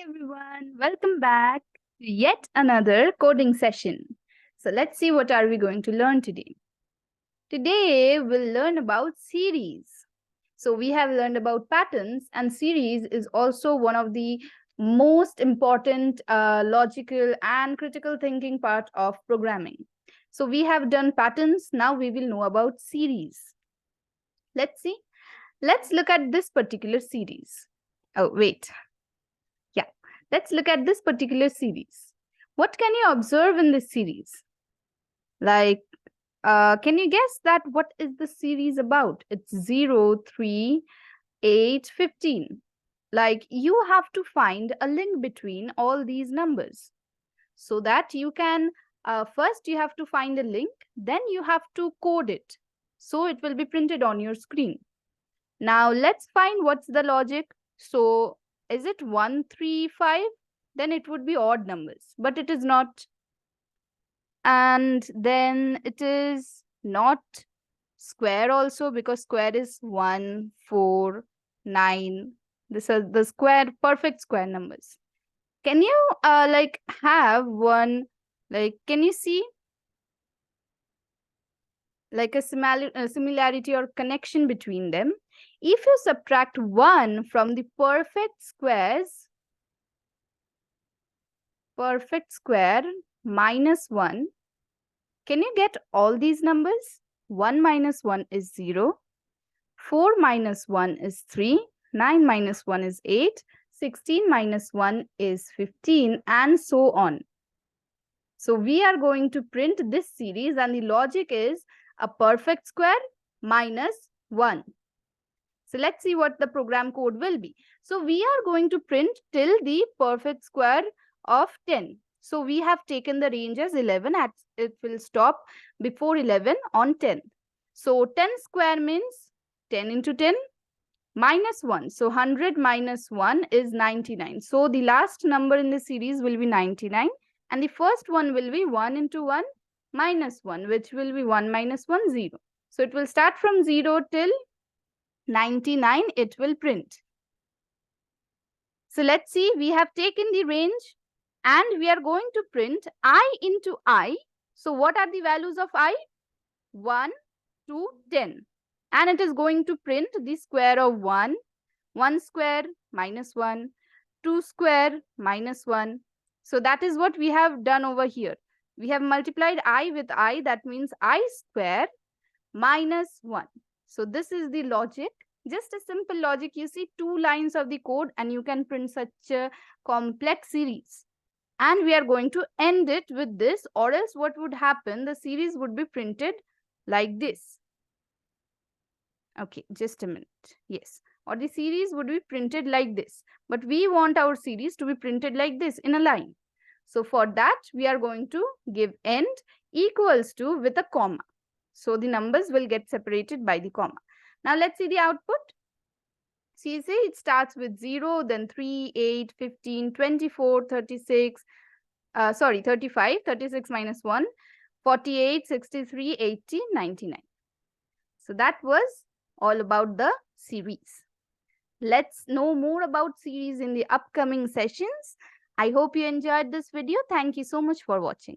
everyone, welcome back to yet another coding session. So let's see what are we going to learn today. Today we'll learn about series. So we have learned about patterns, and series is also one of the most important logical and critical thinking part of programming. So we have done patterns, now we will know about series. Let's see. Let's look at this particular series. Oh, wait. Yeah, let's look at this particular series. What can you observe in this series? Like, can you guess that what is the series about? It's 0, 3, 8, 15. Like, you have to find a link between all these numbers so that you can, first you have to find a link, then you have to code it. So it will be printed on your screen. Now let's find what's the logic. So is it 1, 3, 5? Then it would be odd numbers, but it is not. And then it is not square also, because square is 1, 4, 9. These are the square, perfect square numbers. Can you like have one, like, can you see like a similarity or connection between them? If you subtract 1 from the perfect square minus 1, can you get all these numbers? 1 minus 1 is 0, 4 minus 1 is 3, 9 minus 1 is 8, 16 minus 1 is 15, and so on. So we are going to print this series, and the logic is a perfect square minus 1. So let's see what the program code will be. So we are going to print till the perfect square of 10. So we have taken the range as 11, and it will stop before 11 on 10. So 10 square means 10 into 10 minus 1. So 100 minus 1 is 99. So the last number in the series will be 99. And the first one will be 1 into 1 minus 1, which will be 1 minus 1, 0. So it will start from 0 till 99, it will print. So let's see, we have taken the range and we are going to print I into I. So what are the values of I? 1 to 10. And it is going to print the square of 1, 1 square minus 1, 2 square minus 1. So that is what we have done over here. We have multiplied I with I, that means I square minus 1. So this is the logic. Just a simple logic. You see 2 lines of the code and you can print such a complex series. And we are going to end it with this, or else what would happen? The series would be printed like this. Okay, just a minute. Yes, or the series would be printed like this. But we want our series to be printed like this in a line. So for that, we are going to give end equals to with a comma. So the numbers will get separated by the comma. Now let's see the output. See, it starts with 0, then 3, 8, 15, 24, 36, 35, 36 minus 1, 48, 63, 80, 99. So that was all about the series. Let's know more about series in the upcoming sessions. I hope you enjoyed this video. Thank you so much for watching.